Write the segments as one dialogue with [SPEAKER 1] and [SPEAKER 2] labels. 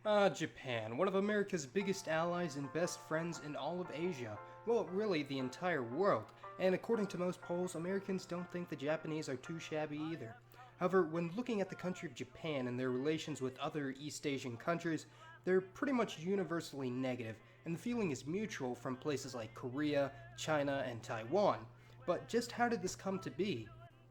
[SPEAKER 1] Japan, one of America's biggest allies and best friends in all of Asia. Well, really, the entire world. And according to most polls, Americans don't think the Japanese are too shabby either. However, when looking at the country of Japan and their relations with other East Asian countries, they're pretty much universally negative, and the feeling is mutual from places like Korea, China, and Taiwan. But just how did this come to be?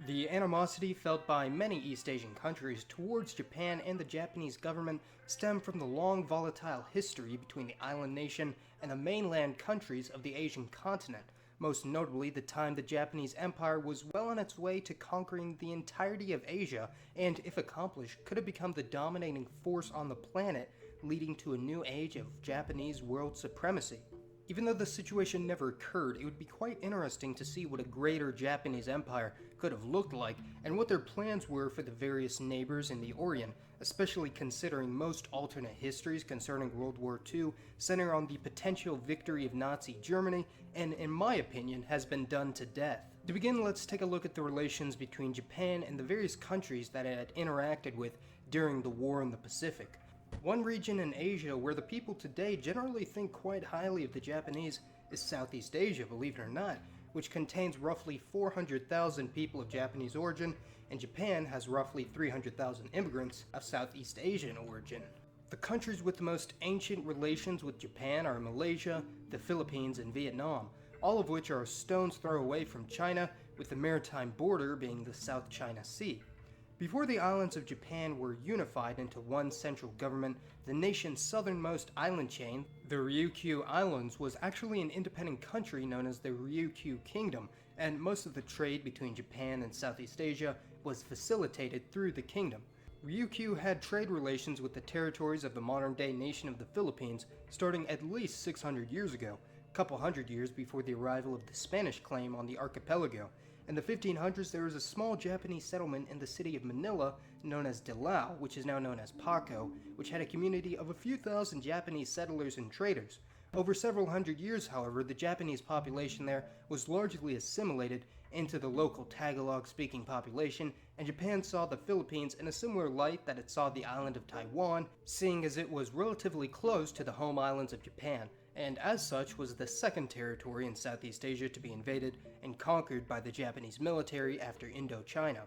[SPEAKER 1] The animosity felt by many East Asian countries towards Japan and the Japanese government stemmed from the long volatile history between the island nation and the mainland countries of the Asian continent, most notably the time the Japanese Empire was well on its way to conquering the entirety of Asia and, if accomplished, could have become the dominating force on the planet, leading to a new age of Japanese world supremacy. Even though the situation never occurred, it would be quite interesting to see what a greater Japanese empire could have looked like and what their plans were for the various neighbors in the Orient, especially considering most alternate histories concerning World War II center on the potential victory of Nazi Germany and, in my opinion, has been done to death. To begin, let's take a look at the relations between Japan and the various countries that it had interacted with during the war in the Pacific. One region in Asia where the people today generally think quite highly of the Japanese is Southeast Asia, believe it or not, which contains roughly 400,000 people of Japanese origin, and Japan has roughly 300,000 immigrants of Southeast Asian origin. The countries with the most ancient relations with Japan are Malaysia, the Philippines, and Vietnam, all of which are a stone's throw away from China, with the maritime border being the South China Sea. Before the islands of Japan were unified into one central government, the nation's southernmost island chain, the Ryukyu Islands, was actually an independent country known as the Ryukyu Kingdom, and most of the trade between Japan and Southeast Asia was facilitated through the kingdom. Ryukyu had trade relations with the territories of the modern-day nation of the Philippines starting at least 600 years ago, a couple hundred years before the arrival of the Spanish claim on the archipelago. In the 1500s, there was a small Japanese settlement in the city of Manila known as Dilao, which is now known as Paco, which had a community of a few thousand Japanese settlers and traders. Over several hundred years, however, the Japanese population there was largely assimilated into the local Tagalog-speaking population, and Japan saw the Philippines in a similar light that it saw the island of Taiwan, seeing as it was relatively close to the home islands of Japan, and as such was the second territory in Southeast Asia to be invaded and conquered by the Japanese military after Indochina.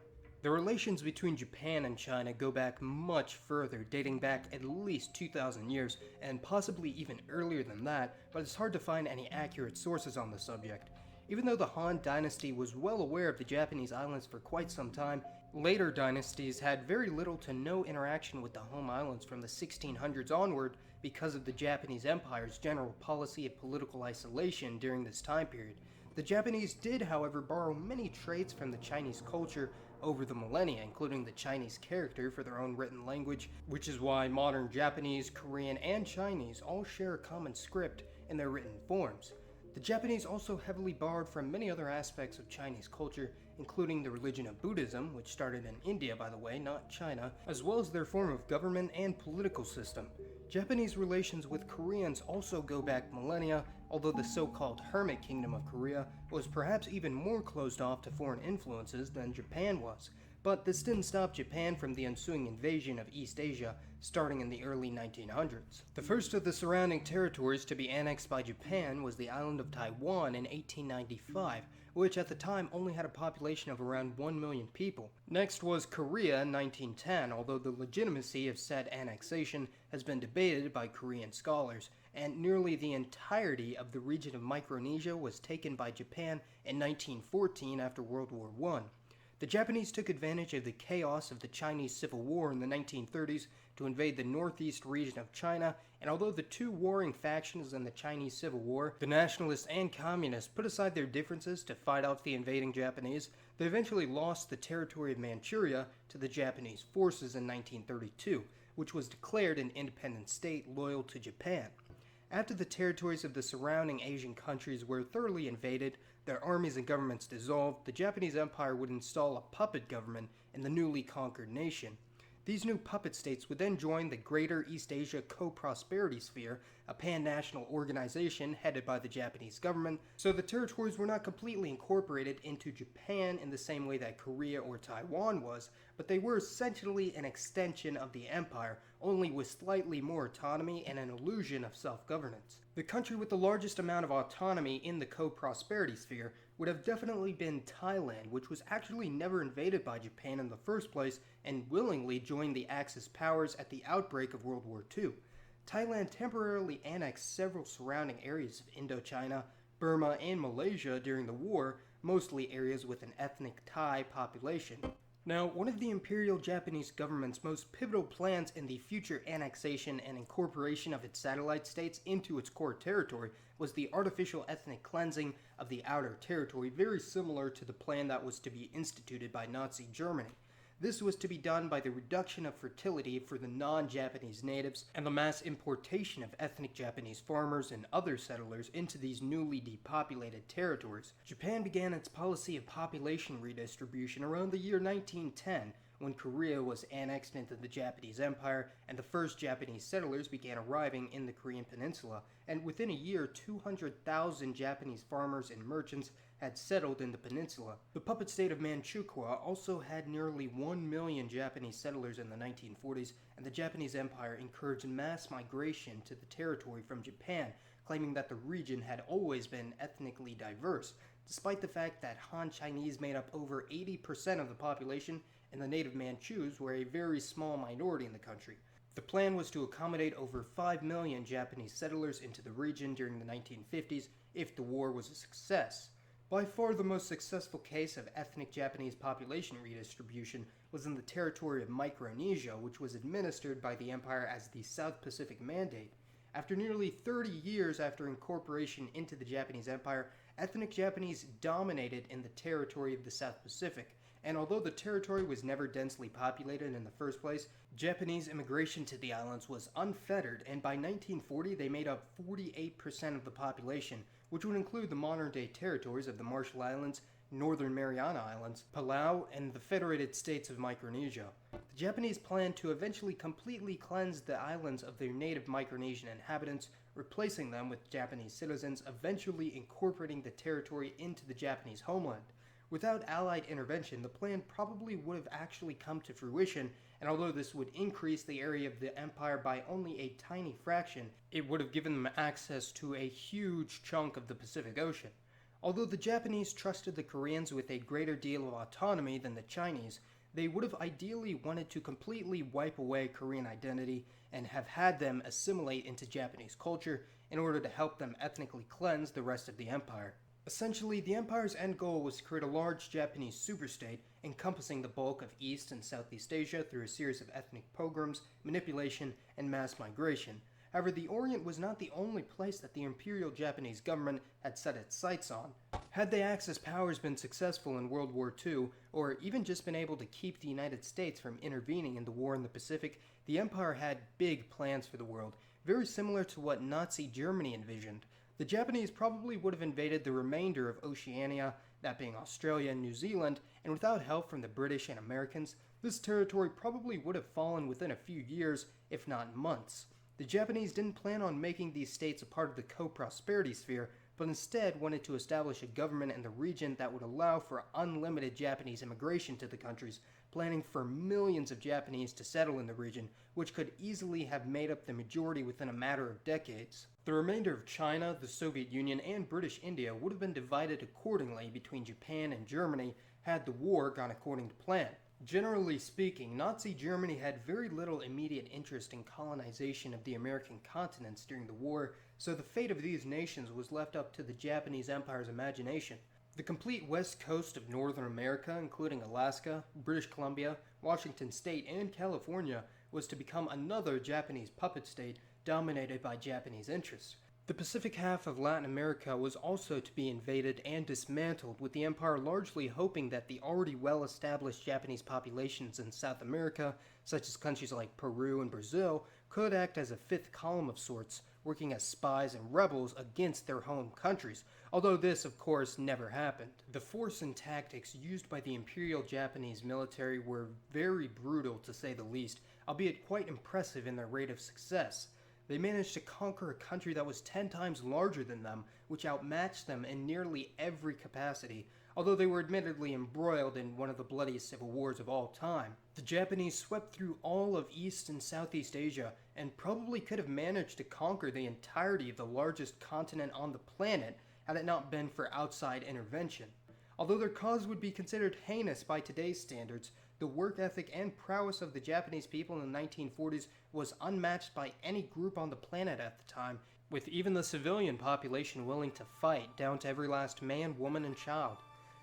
[SPEAKER 1] The relations between Japan and China go back much further, dating back at least 2,000 years, and possibly even earlier than that, but it's hard to find any accurate sources on the subject. Even though the Han Dynasty was well aware of the Japanese islands for quite some time, later dynasties had very little to no interaction with the home islands from the 1600s onward because of the Japanese Empire's general policy of political isolation during this time period. The Japanese did, however, borrow many traits from the Chinese culture over the millennia, including the Chinese character for their own written language, which is why modern Japanese, Korean, and Chinese all share a common script in their written forms. The Japanese also heavily borrowed from many other aspects of Chinese culture, including the religion of Buddhism, which started in India, by the way, not China, as well as their form of government and political system. Japanese relations with Koreans also go back millennia, although the so-called Hermit Kingdom of Korea was perhaps even more closed off to foreign influences than Japan was. But this didn't stop Japan from the ensuing invasion of East Asia, starting in the early 1900s. The first of the surrounding territories to be annexed by Japan was the island of Taiwan in 1895, which at the time only had a population of around 1 million people. Next was Korea in 1910, although the legitimacy of said annexation has been debated by Korean scholars, and nearly the entirety of the region of Micronesia was taken by Japan in 1914 after World War I. The Japanese took advantage of the chaos of the Chinese Civil War in the 1930s to invade the northeast region of China, and although the two warring factions in the Chinese Civil War, the nationalists and communists, put aside their differences to fight off the invading Japanese, they eventually lost the territory of Manchuria to the Japanese forces in 1932, which was declared an independent state loyal to Japan. After the territories of the surrounding Asian countries were thoroughly invaded, their armies and governments dissolved, the Japanese Empire would install a puppet government in the newly conquered nation. These new puppet states would then join the Greater East Asia Co-Prosperity Sphere, a pan-national organization headed by the Japanese government, so the territories were not completely incorporated into Japan in the same way that Korea or Taiwan was, but they were essentially an extension of the empire, only with slightly more autonomy and an illusion of self-governance. The country with the largest amount of autonomy in the Co-Prosperity Sphere would have definitely been Thailand, which was actually never invaded by Japan in the first place and willingly joined the Axis powers at the outbreak of World War II. Thailand temporarily annexed several surrounding areas of Indochina, Burma, and Malaysia during the war, mostly areas with an ethnic Thai population. Now, one of the Imperial Japanese government's most pivotal plans in the future annexation and incorporation of its satellite states into its core territory was the artificial ethnic cleansing of the outer territory, very similar to the plan that was to be instituted by Nazi Germany. This was to be done by the reduction of fertility for the non-Japanese natives and the mass importation of ethnic Japanese farmers and other settlers into these newly depopulated territories. Japan began its policy of population redistribution around the year 1910, when Korea was annexed into the Japanese Empire and the first Japanese settlers began arriving in the Korean peninsula, and within a year 200,000 Japanese farmers and merchants had settled in the peninsula. The puppet state of Manchukuo also had nearly 1 million Japanese settlers in the 1940s, and the Japanese Empire encouraged mass migration to the territory from Japan, claiming that the region had always been ethnically diverse, despite the fact that Han Chinese made up over 80% of the population and the native Manchus were a very small minority in the country. The plan was to accommodate over 5 million Japanese settlers into the region during the 1950s if the war was a success. By far the most successful case of ethnic Japanese population redistribution was in the territory of Micronesia, which was administered by the empire as the South Pacific Mandate. After nearly 30 years after incorporation into the Japanese Empire, ethnic Japanese dominated in the territory of the South Pacific, and although the territory was never densely populated in the first place, Japanese immigration to the islands was unfettered, and by 1940 they made up 48% of the population, which would include the modern-day territories of the Marshall Islands, Northern Mariana Islands, Palau, and the Federated States of Micronesia. The Japanese planned to eventually completely cleanse the islands of their native Micronesian inhabitants, replacing them with Japanese citizens, eventually incorporating the territory into the Japanese homeland. Without Allied intervention, the plan probably would have actually come to fruition, and although this would increase the area of the empire by only a tiny fraction, it would have given them access to a huge chunk of the Pacific Ocean. Although the Japanese trusted the Koreans with a greater deal of autonomy than the Chinese, they would have ideally wanted to completely wipe away Korean identity and have had them assimilate into Japanese culture in order to help them ethnically cleanse the rest of the empire. Essentially, the empire's end goal was to create a large Japanese superstate encompassing the bulk of East and Southeast Asia through a series of ethnic pogroms, manipulation, and mass migration. However, the Orient was not the only place that the Imperial Japanese government had set its sights on. Had the Axis powers been successful in World War II, or even just been able to keep the United States from intervening in the war in the Pacific, the empire had big plans for the world, very similar to what Nazi Germany envisioned. The Japanese probably would have invaded the remainder of Oceania, that being Australia and New Zealand, and without help from the British and Americans, this territory probably would have fallen within a few years, if not months. The Japanese didn't plan on making these states a part of the co-prosperity sphere, but instead wanted to establish a government in the region that would allow for unlimited Japanese immigration to the countries, planning for millions of Japanese to settle in the region, which could easily have made up the majority within a matter of decades. The remainder of China, the Soviet Union, and British India would have been divided accordingly between Japan and Germany had the war gone according to plan. Generally speaking, Nazi Germany had very little immediate interest in colonization of the American continents during the war, so the fate of these nations was left up to the Japanese Empire's imagination. The complete west coast of Northern America, including Alaska, British Columbia, Washington State, and California, was to become another Japanese puppet state dominated by Japanese interests. The Pacific half of Latin America was also to be invaded and dismantled, with the empire largely hoping that the already well-established Japanese populations in South America, such as countries like Peru and Brazil, could act as a fifth column of sorts, working as spies and rebels against their home countries, although this, of course, never happened. The force and tactics used by the Imperial Japanese military were very brutal to say the least, albeit quite impressive in their rate of success. They managed to conquer a country that was 10 times larger than them, which outmatched them in nearly every capacity, although they were admittedly embroiled in one of the bloodiest civil wars of all time. The Japanese swept through all of East and Southeast Asia, and probably could have managed to conquer the entirety of the largest continent on the planet had it not been for outside intervention. Although their cause would be considered heinous by today's standards, the work ethic and prowess of the Japanese people in the 1940s was unmatched by any group on the planet at the time, with even the civilian population willing to fight, down to every last man, woman, and child.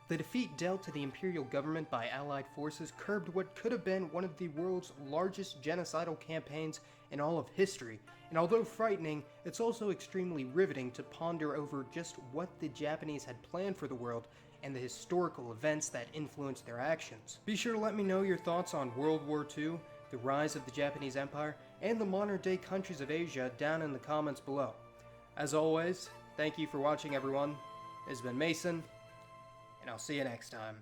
[SPEAKER 1] The defeat dealt to the Imperial government by Allied forces curbed what could have been one of the world's largest genocidal campaigns in all of history, and although frightening, it's also extremely riveting to ponder over just what the Japanese had planned for the world and the historical events that influenced their actions. Be sure to let me know your thoughts on World War II, the rise of the Japanese Empire, and the modern-day countries of Asia down in the comments below. As always, thank you for watching, everyone. It's been Mason, and I'll see you next time.